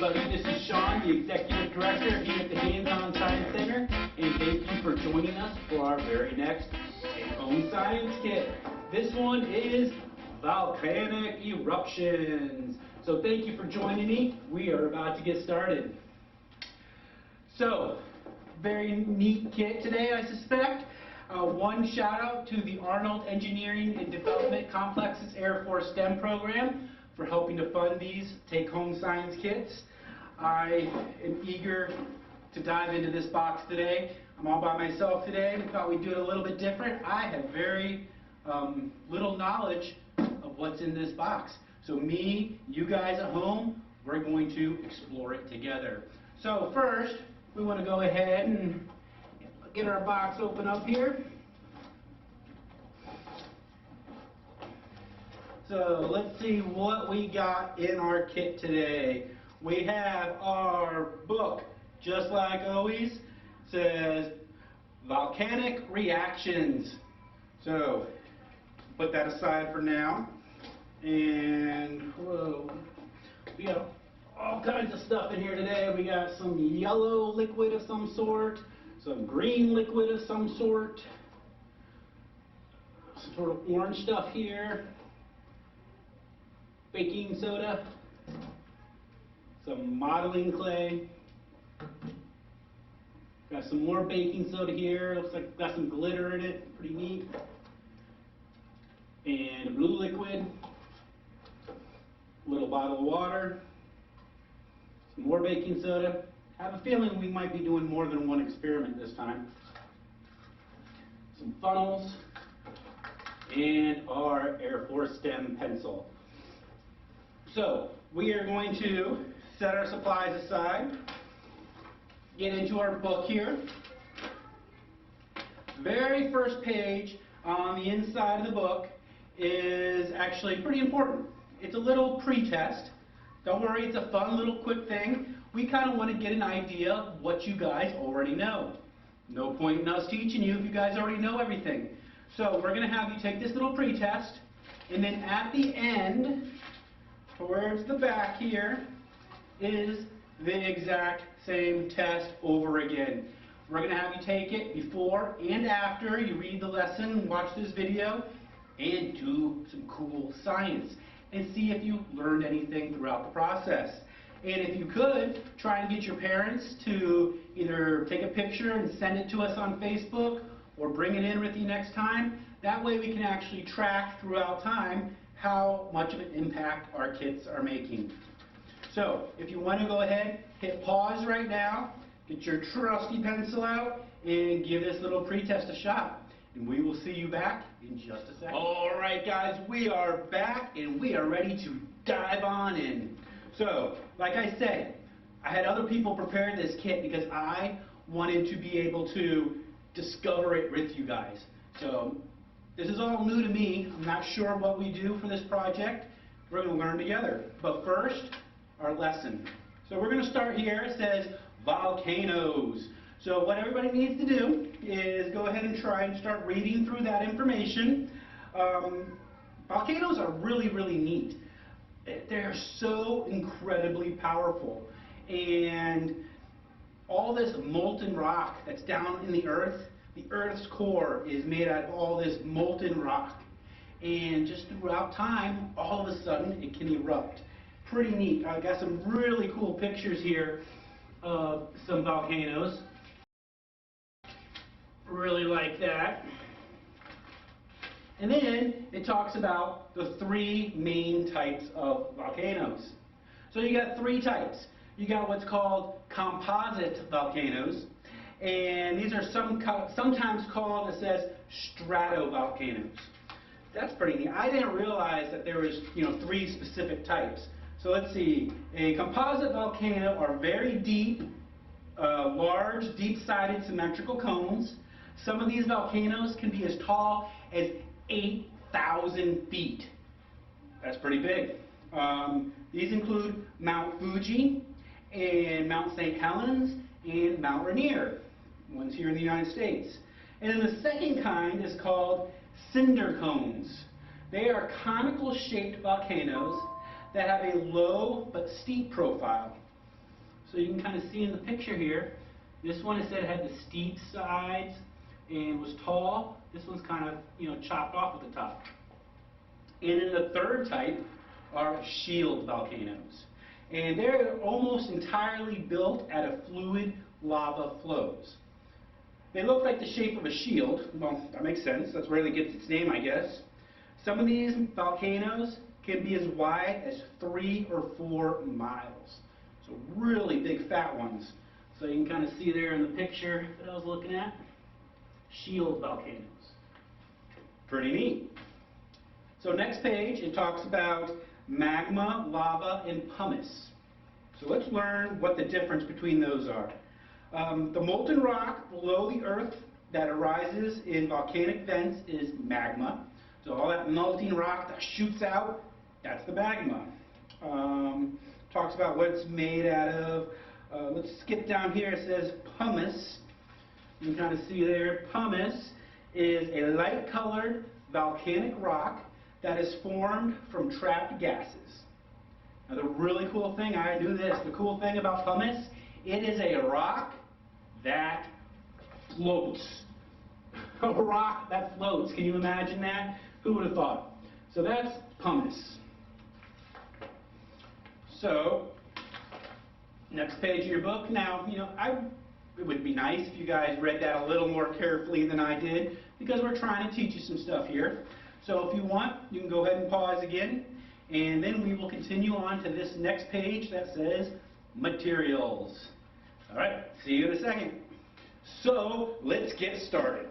everybody. This is Sean, the Executive Director here at the Hands-On Science Center, and thank you for joining us for our very next Take-Home Science Kit. This one is Volcanic Eruptions. So thank you for joining me. We are about to get started. So, very neat kit today, I suspect. One shout out to the Arnold Engineering and Development Complex's Air Force STEM program for helping to fund these take-home science kits. I am eager to dive into this box today. I'm all by myself today. We thought we'd do it a little bit different. I have very little knowledge of what's in this box. So me, you guys at home, we're going to explore it together. So first, we want to go ahead and get our box open up here. So let's see what we got in our kit today. We have our book, just like always, says Volcanic Reactions. So put that aside for now. And whoa, we got all kinds of stuff in here today. We got some yellow liquid of some sort, some green liquid of some sort of orange stuff here, baking soda, some modeling clay, got some more baking soda here, looks like got some glitter in it, pretty neat, and a blue liquid, a little bottle of water, some more baking soda. I have a feeling we might be doing more than one experiment this time. Some funnels, and our Air Force STEM pencil. So we are going to set our supplies aside, get into our book here. Very first page on the inside of the book is actually pretty important. It's a little pre-test. Don't worry, it's a fun little quick thing. We kind of want to get an idea of what you guys already know. No point in us teaching you if you guys already know everything. So we're going to have you take this little pre-test, and then at the end, towards the back here, is the exact same test over again. We're going to have you take it before and after you read the lesson, watch this video, and do some cool science, and see if you learned anything throughout the process. And if you could, try and get your parents to either take a picture and send it to us on Facebook, or bring it in with you next time. That way we can actually track throughout time how much of an impact our kits are making. So if you want to go ahead, hit pause right now, get your trusty pencil out, and give this little pre-test a shot. And we will see you back in just a second. All right, guys, we are back, and we are ready to dive on in. So, like I said, I had other people prepare this kit because I wanted to be able to discover it with you guys. So, this is all new to me. I'm not sure what we do for this project. We're going to learn together. But first, our lesson. So we're going to start here. It says volcanoes. So what everybody needs to do is go ahead and try and start reading through that information. Volcanoes are really, really neat. They're so incredibly powerful. And all this molten rock that's down in the Earth's core is made out of all this molten rock. And just throughout time, all of a sudden, it can erupt. Pretty neat. I've got some really cool pictures here of some volcanoes. Really like that. And then it talks about the three main types of volcanoes. So you got three types. You got what's called composite volcanoes, and these are sometimes called, it says, stratovolcanoes. That's pretty neat. I didn't realize that there was, three specific types. So let's see. A composite volcano are very deep, large, deep-sided symmetrical cones. Some of these volcanoes can be as tall as 8,000 feet. That's pretty big. These include Mount Fuji, and Mount St. Helens, and Mount Rainier, ones here in the United States. And then the second kind is called cinder cones. They are conical shaped volcanoes that have a low but steep profile. So you can kind of see in the picture here, this one, it said it had the steep sides and was tall. This one's kind of, chopped off at the top. And then the third type are shield volcanoes. And they're almost entirely built out of fluid lava flows. They look like the shape of a shield. Well, that makes sense. That's where it gets its name, I guess. Some of these volcanoes can be as wide as 3 or 4 miles. So really big fat ones. So you can kind of see there in the picture that I was looking at. Shield volcanoes. Pretty neat. So next page, it talks about magma, lava, and pumice. So let's learn what the difference between those are. The molten rock below the earth that arises in volcanic vents is magma. So all that melting rock that shoots out, that's the magma. Talks about what it's made out of. Let's skip down here. It says pumice. You can kind of see there, pumice is a light-colored volcanic rock that is formed from trapped gases. Now the really cool thing, I knew this, the cool thing about pumice, it is a rock that floats. A rock that floats. Can you imagine that? Who would have thought? So that's pumice. So, next page of your book. Now, it would be nice if you guys read that a little more carefully than I did, because we're trying to teach you some stuff here. So if you want, you can go ahead and pause again, and then we will continue on to this next page that says materials. All right, see you in a second. So let's get started.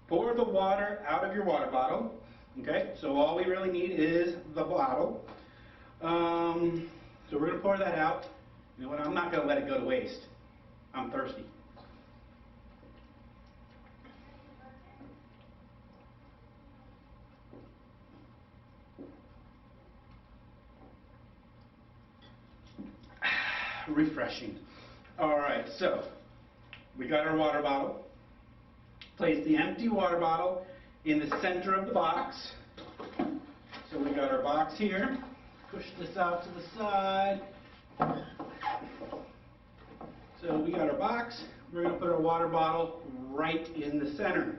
Pour the water out of your water bottle. Okay, so all we really need is the bottle. So we're going to pour that out. You know what, I'm not going to let it go to waste. I'm thirsty. Refreshing. All right, so we got our water bottle. Place the empty water bottle in the center of the box. So we got our box here. Push this out to the side. So we got our box. We're going to put our water bottle right in the center.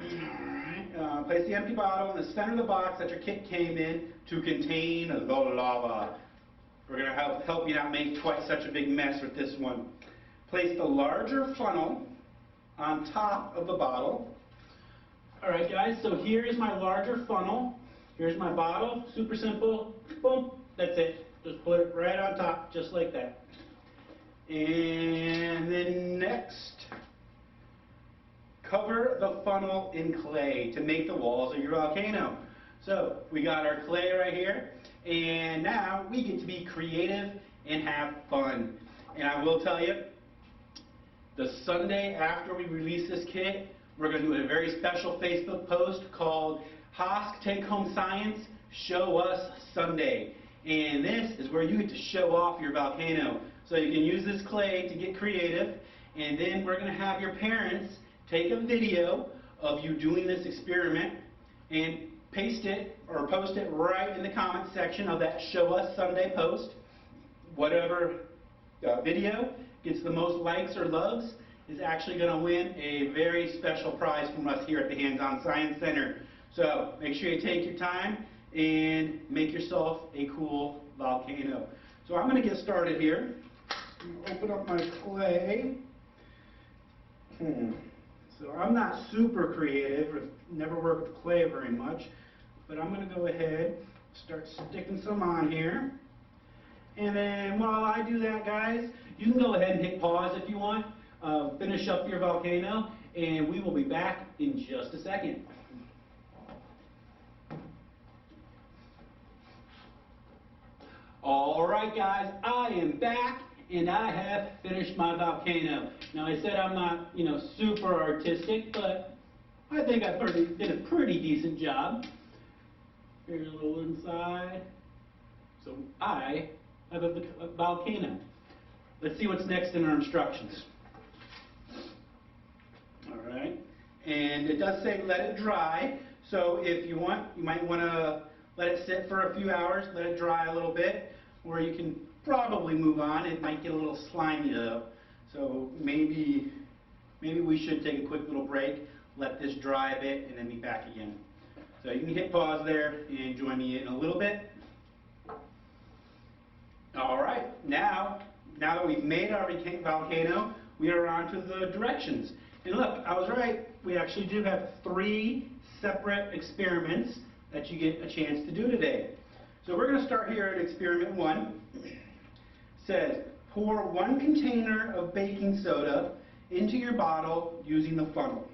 All right. Place the empty bottle in the center of the box that your kit came in to contain the lava. We're going to help you not make quite such a big mess with this one. Place the larger funnel on top of the bottle. All right, guys, so here's my larger funnel. Here's my bottle. Super simple. Boom. That's it. Just put it right on top, just like that. And then next, cover the funnel in clay to make the walls of your volcano. So we got our clay right here, and now we get to be creative and have fun. And I will tell you, the Sunday after we release this kit, we're going to do a very special Facebook post called HOSC Take Home Science Show Us Sunday. And this is where you get to show off your volcano. So you can use this clay to get creative, and then we're going to have your parents take a video of you doing this experiment and paste it or post it right in the comment section of that Show Us Sunday post. Whatever video gets the most likes or loves is actually going to win a very special prize from us here at the Hands-On Science Center. So make sure you take your time and make yourself a cool volcano. So I'm going to get started here. Open up my clay. So I'm not super creative, or never worked with clay very much, but I'm going to go ahead, start sticking some on here. And then while I do that, guys, you can go ahead and hit pause if you want. Finish up your volcano, and we will be back in just a second. All right, guys, I am back, and I have finished my volcano. Now, I said I'm not, super artistic, but I think I did a pretty decent job. Here's a little inside. So I have a volcano. Let's see what's next in our instructions. All right, and it does say let it dry. So if you want, you might want to let it sit for a few hours, let it dry a little bit. or you can probably move on. It might get a little slimy though, so maybe we should take a quick little break, let this dry a bit, and then be back again. So you can hit pause there and join me in a little bit. All right, now that we've made our volcano, we are on to the directions. And look, I was right, we actually do have 3 separate experiments that you get a chance to do today. So we're going to start here at experiment 1. It says, pour 1 container of baking soda into your bottle using the funnel.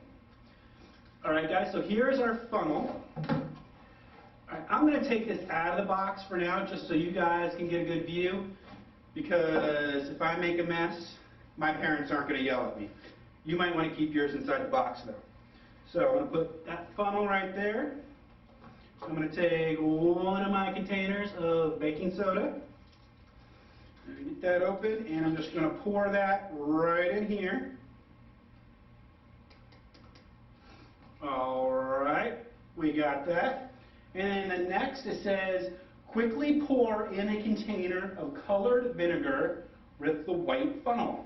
All right, guys, so here's our funnel. All right, I'm going to take this out of the box for now, just so you guys can get a good view, because if I make a mess, my parents aren't going to yell at me. You might want to keep yours inside the box, though. So I'm going to put that funnel right there. I'm going to take one of my containers of baking soda. I'm going to get that open, and I'm just going to pour that right in here. All right, we got that. And then the next it says, quickly pour in a container of colored vinegar with the white funnel.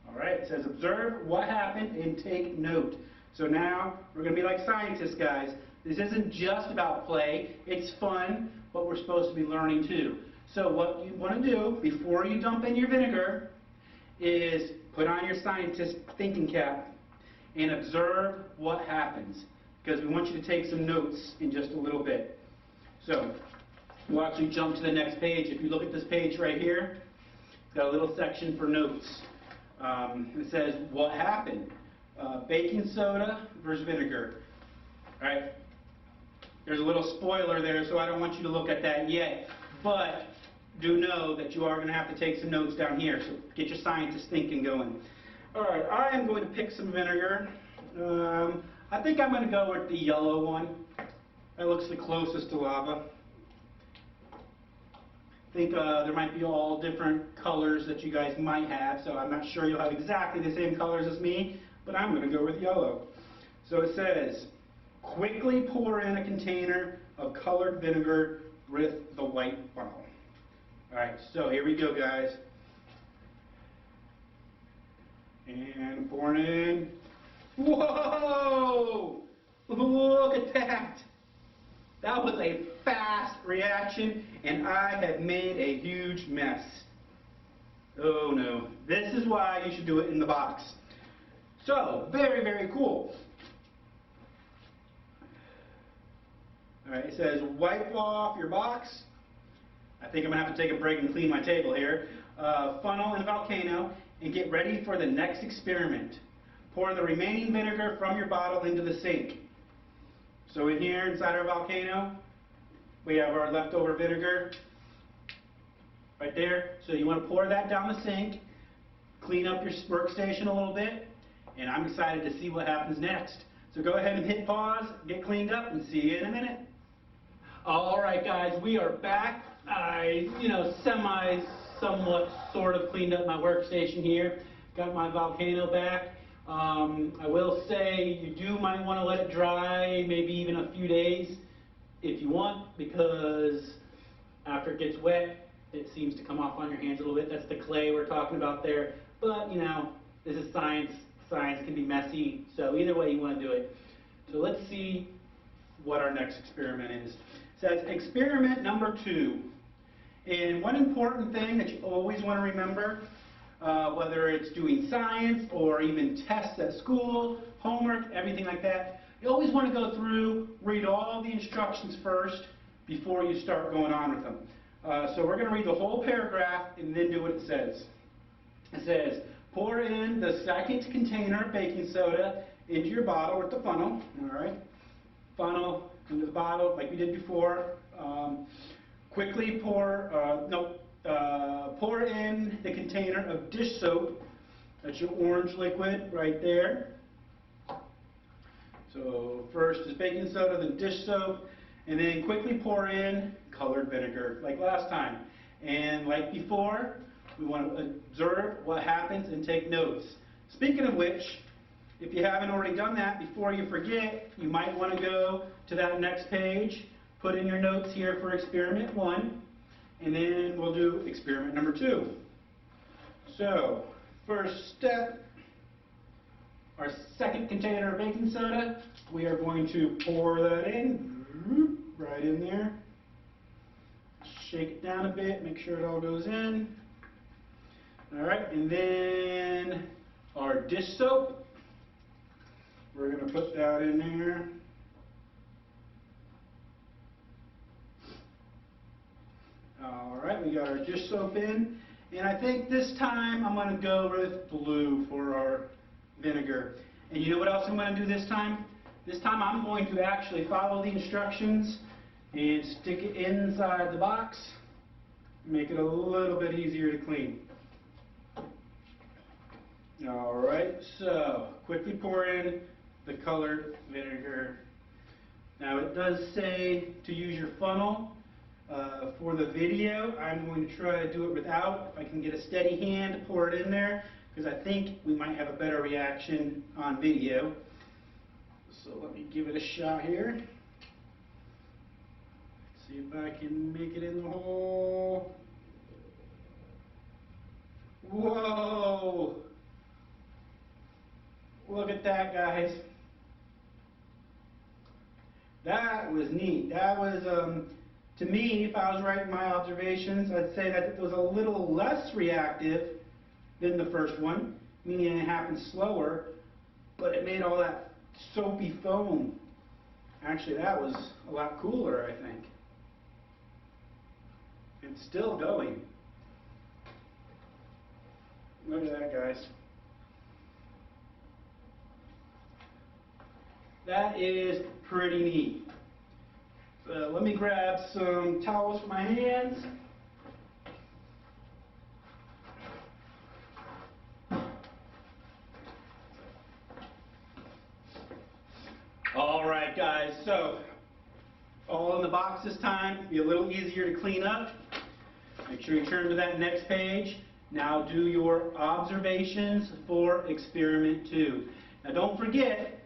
All right, it says, observe what happened and take note. So now we're going to be like scientists, guys. This isn't just about play. It's fun, but we're supposed to be learning too. So what you want to do before you dump in your vinegar is put on your scientist thinking cap and observe what happens, because we want you to take some notes in just a little bit. So we'll actually jump to the next page. If you look at this page right here, it's got a little section for notes. It says, what happened? Baking soda versus vinegar. All right. There's a little spoiler there, so I don't want you to look at that yet. But do know that you are going to have to take some notes down here, so get your scientist thinking going. All right, I am going to pick some vinegar. I think I'm going to go with the yellow one. That looks the closest to lava. I think there might be all different colors that you guys might have, so I'm not sure you'll have exactly the same colors as me, but I'm going to go with yellow. So it says, quickly pour in a container of colored vinegar with the white funnel. All right, so here we go, guys. And pouring in. Whoa! Look at that! That was a fast reaction, and I have made a huge mess. Oh no. This is why you should do it in the box. So, very, very cool. Alright, it says wipe off your box. I think I'm going to have to take a break and clean my table here. Funnel and volcano, and get ready for the next experiment. Pour the remaining vinegar from your bottle into the sink. So in here, inside our volcano, we have our leftover vinegar right there. So you want to pour that down the sink, clean up your workstation a little bit, and I'm excited to see what happens next. So go ahead and hit pause, get cleaned up, and see you in a minute. All right, guys, we are back. I, somewhat, sort of cleaned up my workstation here. Got my volcano back. I will say you might want to let it dry, maybe even a few days if you want, because after it gets wet, it seems to come off on your hands a little bit. That's the clay we're talking about there. But, this is science. Science can be messy, so either way you want to do it. So let's see what our next experiment is. It says experiment number 2. And one important thing that you always want to remember, whether it's doing science or even tests at school, homework, everything like that, you always want to go through, read all the instructions first before you start going on with them. So we're going to read the whole paragraph and then do what it says. It says, pour in the second container of baking soda into your bottle with the funnel. All right, funnel into the bottle like we did before. Quickly pour in the container of dish soap. That's your orange liquid right there. So first is baking soda, then dish soap, and then quickly pour in colored vinegar like last time. And like before, we want to observe what happens and take notes. Speaking of which, if you haven't already done that, before you forget, you might want to go to that next page, put in your notes here for experiment 1, and then we'll do experiment number 2. So, first step, our second container of baking soda, we are going to pour that in, right in there. Shake it down a bit, make sure it all goes in. Alright, and then our dish soap, we're going to put that in there. Alright, we got our dish soap in, and I think this time I'm going to go with blue for our vinegar. And you know what else I'm going to do this time? This time I'm going to actually follow the instructions and stick it inside the box, make it a little bit easier to clean. Alright, so quickly pour in the colored vinegar. Now it does say to use your funnel. For the video, I'm going to try to do it without. If I can get a steady hand to pour it in there, because I think we might have a better reaction on video. So let me give it a shot here. See if I can make it in the hole. Whoa! Look at that, guys. That was neat. That was, to me, if I was writing my observations, I'd say that it was a little less reactive than the first one, meaning it happened slower, but it made all that soapy foam. Actually, that was a lot cooler, I think. It's still going. Look at that, guys. That is pretty neat. Let me grab some towels for my hands. All right, guys, so all in the box this time, be a little easier to clean up. Make sure you turn to that next page. Now do your observations for experiment 2. Now don't forget,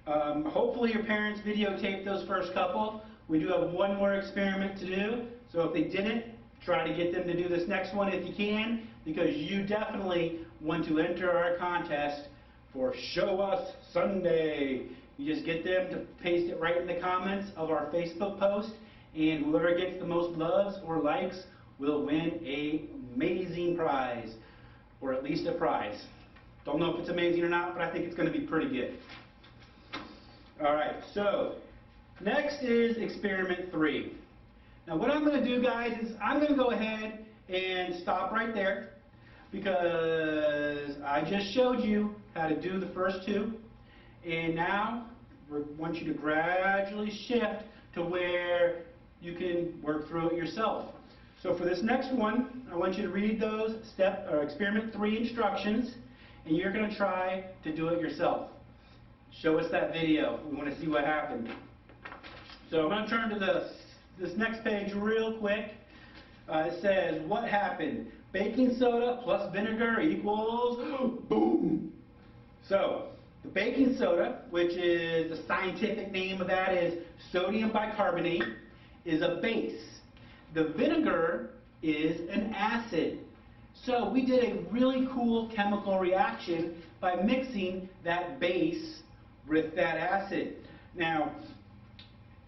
hopefully your parents videotaped those first couple. We do have one more experiment to do, so if they didn't, try to get them to do this next one if you can, because you definitely want to enter our contest for Show Us Sunday. You just get them to paste it right in the comments of our Facebook post, and whoever gets the most loves or likes will win an amazing prize, or at least a prize. Don't know if it's amazing or not, but I think it's going to be pretty good. Alright, so next is experiment 3. Now what I'm going to do, guys, is I'm going to go ahead and stop right there, because I just showed you how to do the first 2, and now we want you to gradually shift to where you can work through it yourself. So for this next one, I want you to read those experiment 3 instructions, and you're going to try to do it yourself. Show us that video. We want to see what happened. So I'm going to turn to this next page real quick. It says, what happened? Baking soda plus vinegar equals boom. So the baking soda, which is the scientific name of that is sodium bicarbonate, is a base. The vinegar is an acid. So we did a really cool chemical reaction by mixing that base with that acid. Now,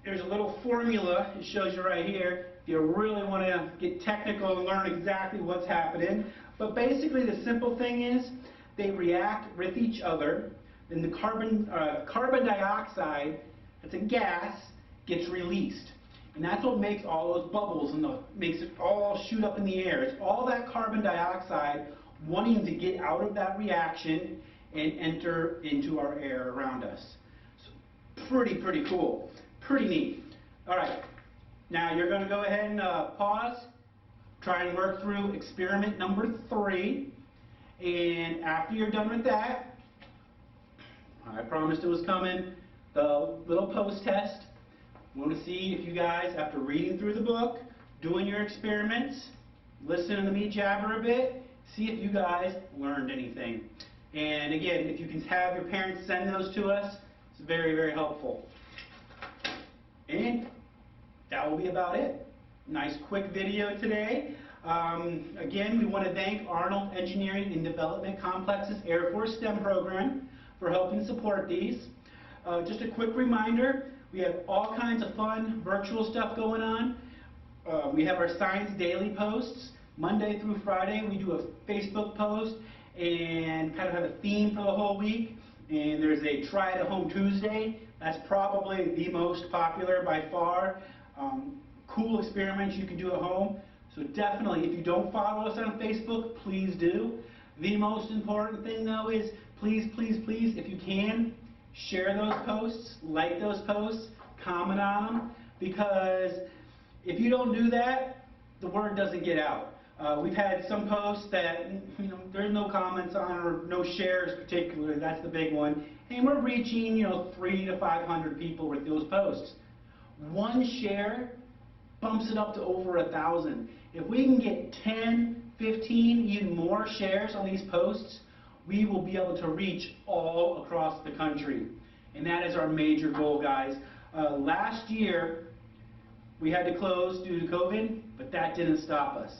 there's a little formula, it shows you right here, if you really want to get technical and learn exactly what's happening. But basically the simple thing is, they react with each other, then the carbon dioxide, that's a gas, gets released. And that's what makes all those bubbles and makes it all shoot up in the air. It's all that carbon dioxide wanting to get out of that reaction and enter into our air around us. So pretty cool. Pretty neat. All right. Now you're going to go ahead and pause, try and work through experiment number 3. And after you're done with that, I promised it was coming, the little post-test. We want to see if you guys, after reading through the book, doing your experiments, listening to me jabber a bit, see if you guys learned anything. And again, if you can have your parents send those to us, it's very helpful. And that will be about it. nice quick video today. Again, we want to thank Arnold Engineering and Development Complex's Air Force STEM program for helping support these. Just a quick reminder, we have all kinds of fun virtual stuff going on. We have our Science Daily posts. Monday through Friday we do a Facebook post and kind of have a theme for the whole week. And there's a Try It at Home Tuesday. That's probably the most popular by far. Cool experiments you can do at home. So definitely, if you don't follow us on Facebook, please do. The most important thing though is please, please, please, if you can, share those posts, like those posts, comment on them, because if you don't do that, the word doesn't get out. We've had some posts that there's no comments on or no shares particularly, that's the big one, and we're reaching 300 to 500 people with those posts. One share bumps it up to over 1,000. If we can get 10, 15, even more shares on these posts, we will be able to reach all across the country. And that is our major goal, guys. Last year, we had to close due to COVID, but that didn't stop us.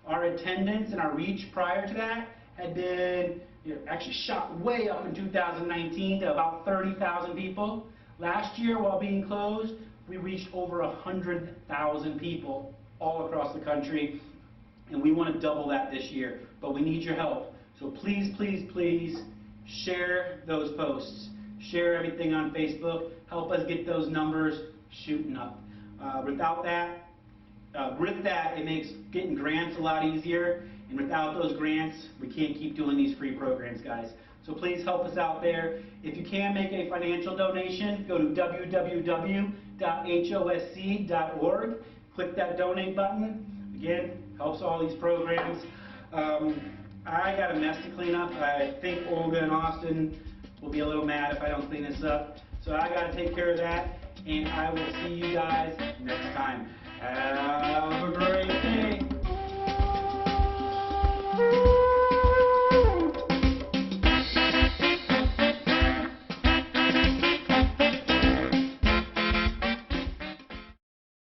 Our attendance and our reach prior to that had been actually shot way up in 2019 to about 30,000 people. Last year, while being closed, we reached over 100,000 people all across the country, and we want to double that this year, but we need your help. So please, please, please share those posts. Share everything on Facebook. Help us get those numbers shooting up. With that, it makes getting grants a lot easier, and without those grants, we can't keep doing these free programs, guys. So please help us out there. If you can make a financial donation, go to www.hosc.org. Click that donate button. Again, helps all these programs. I got a mess to clean up. I think Olga and Austin will be a little mad if I don't clean this up. So I got to take care of that, and I will see you guys next time. Have a great day.